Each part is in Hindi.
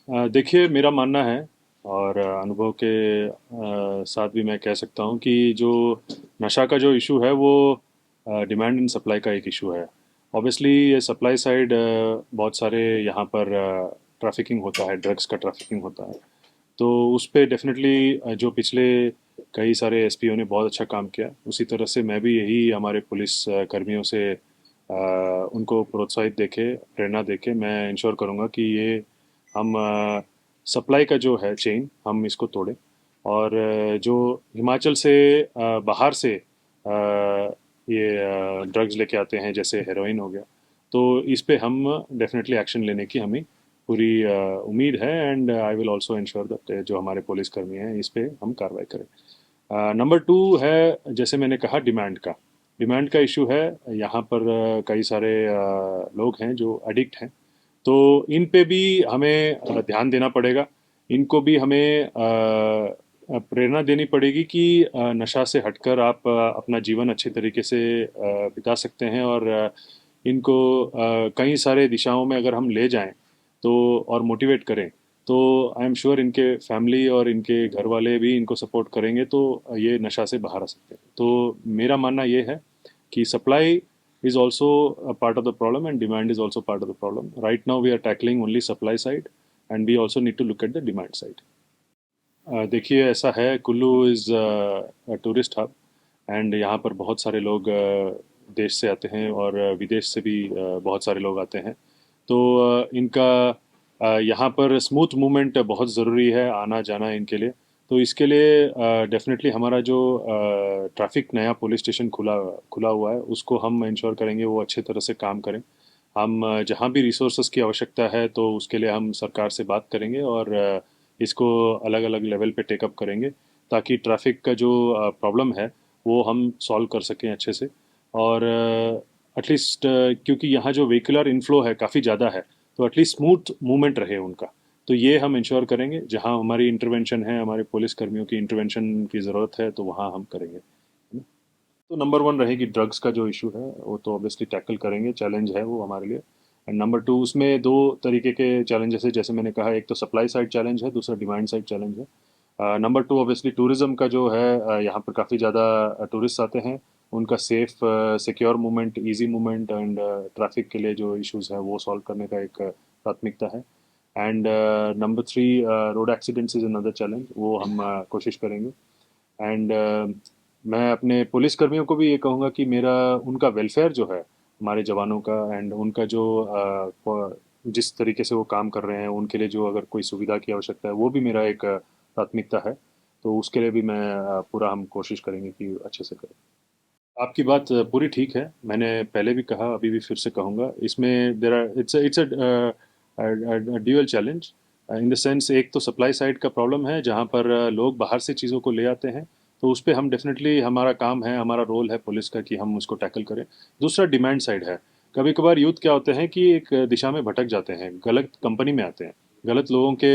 देखिए, मेरा मानना है और अनुभव के साथ भी मैं कह सकता हूँ कि जो नशा का जो इशू है वो डिमांड एंड सप्लाई का एक इशू है। ऑब्वियसली ये सप्लाई साइड बहुत सारे यहाँ पर ट्रैफिकिंग होता है, ड्रग्स का ट्रैफिकिंग होता है। तो उस पे डेफिनेटली जो पिछले कई सारे एसपीओ ने बहुत अच्छा काम किया, उसी तरह से मैं भी यही हमारे पुलिस कर्मियों से उनको प्रोत्साहित देके, प्रेरणा देके मैं इंश्योर करूँगा कि ये हम सप्लाई का जो है चेन हम इसको तोड़ें और जो हिमाचल से बाहर से ये ड्रग्स लेके आते हैं जैसे हेरोइन हो गया, तो इस पे हम डेफिनेटली एक्शन लेने की हमें पूरी उम्मीद है and I will also ensure that जो हमारे पुलिस कर्मी हैं इस पे हम कार्रवाई करें। नंबर टू है, जैसे मैंने कहा, डिमांड का इशू है। यहाँ पर कई सारे लोग हैं जो एडिक्ट हैं, तो इन पे भी हमें ध्यान देना पड़ेगा। इनको भी हमें प्रेरणा देनी पड़ेगी कि नशा से हटकर आप अपना जीवन अच्छे तरीके से बिता सकते हैं और इनको कई सारे दिशाओं में अगर हम ले जाएं तो और मोटिवेट करें तो आई एम श्योर इनके फैमिली और इनके घर वाले भी इनको सपोर्ट करेंगे तो ये नशा से बाहर आ सकते हैं। तो मेरा मानना ये है कि supply is also a part of the problem and demand is also part of the problem. Right now we are tackling only supply side and we also need to look at the demand side. देखिए, ऐसा है, Kullu is tourist hub and यहाँ पर बहुत सारे लोग देश से आते हैं और विदेश से भी बहुत सारे लोग आते हैं। तो इनका यहाँ पर स्मूथ मूवमेंट बहुत ज़रूरी है, आना जाना इनके लिए। तो इसके लिए डेफिनेटली हमारा जो ट्रैफिक नया पुलिस स्टेशन खुला खुला हुआ है उसको हम इंश्योर करेंगे वो अच्छे तरह से काम करें। हम जहाँ भी रिसोर्सेज की आवश्यकता है तो उसके लिए हम सरकार से बात करेंगे और इसको अलग अलग लेवल पे टेकअप करेंगे ताकि ट्रैफिक का जो प्रॉब्लम है वो हम सॉल्व कर सकें अच्छे से। और एटलीस्ट क्योंकि यहाँ जो व्हीकुलर इनफ्लो है काफ़ी ज़्यादा है, तो एटलीस्ट स्मूथ मूवमेंट रहे उनका, तो ये हम इंश्योर करेंगे। जहाँ हमारी इंटरवेंशन है, हमारे पुलिस कर्मियों की इंटरवेंशन की ज़रूरत है, तो वहाँ हम करेंगे, है ना। तो नंबर वन रहेगी ड्रग्स का जो इशू है वो तो ऑब्वियसली टैकल करेंगे, चैलेंज है वो हमारे लिए। एंड नंबर टू, उसमें दो तरीके के चैलेंजेस है, जैसे मैंने कहा, एक तो सप्लाई साइड चैलेंज है, दूसरा डिमांड साइड चैलेंज है। नंबर टू ऑब्वियसली टूरिज्म का जो है, यहाँ पर काफ़ी ज़्यादा टूरिस्ट आते हैं, उनका safe secure movement, easy movement and traffic के लिए जो इश्यूज हैं वो सॉल्व करने का एक प्राथमिकता है। And number three, road accidents is another challenge, वो हम कोशिश करेंगे। एंड मैं अपने पुलिस कर्मियों को भी ये कहूँगा कि मेरा उनका वेलफेयर जो है, हमारे जवानों का एंड उनका जो जिस तरीके से वो काम कर रहे हैं उनके लिए जो अगर कोई सुविधा की आवश्यकता है वो भी मेरा एक प्राथमिकता है। तो उसके लिए भी मैं पूरा हम कोशिश करेंगे कि अच्छे से करें। आपकी बात पूरी ठीक है, मैंने पहले भी कहा, अभी भी फिर से कहूँगा, इसमें there are it's a dual challenge in the sense, एक तो सप्लाई साइड का प्रॉब्लम है जहाँ पर लोग बाहर से चीज़ों को ले आते हैं, तो उस पे हम डेफिनेटली, हमारा काम है, हमारा रोल है पुलिस का कि हम उसको टैकल करें। दूसरा डिमांड साइड है, कभी कभार यूथ क्या होते हैं कि एक दिशा में भटक जाते हैं, गलत कंपनी में आते हैं, गलत लोगों के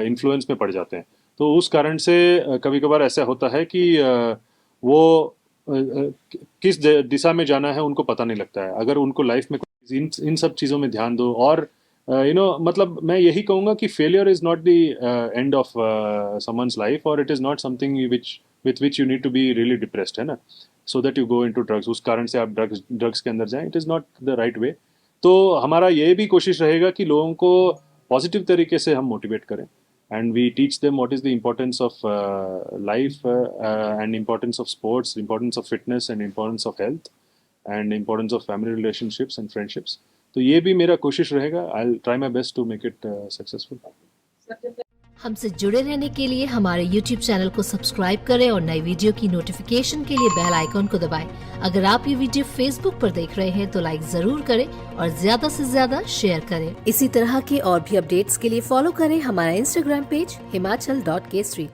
इन्फ्लुएंस में पड़ जाते हैं। तो उस कारण से कभी कभार ऐसा होता है कि वो किस दिशा में जाना है उनको पता नहीं लगता है। अगर उनको लाइफ में इन सब चीज़ों में ध्यान दो और मतलब मैं यही कहूँगा कि failure is not the end of someone's life और it is not something with which you need to be really depressed, है ना, so that you go into drugs, उस कारण से आप ड्रग्स के अंदर जाएं, it is not the right way. तो हमारा ये भी कोशिश रहेगा कि लोगों को पॉजिटिव तरीके से हम मोटिवेट करें and we teach them what is the importance of life and importance of sports, importance of fitness and importance of health and importance of family relationships and friendships. तो ये भी मेरा कोशिश रहेगा, I'll try my best to make it successful. हमसे जुड़े रहने के लिए हमारे YouTube चैनल को सब्सक्राइब करें और नई वीडियो की नोटिफिकेशन के लिए बेल आइकॉन को दबाएं। अगर आप ये वीडियो Facebook पर देख रहे हैं तो लाइक जरूर करें और ज्यादा से ज्यादा शेयर करें। इसी तरह के और भी अपडेट्स के लिए फॉलो करें हमारा Instagram पेज himachal.k3।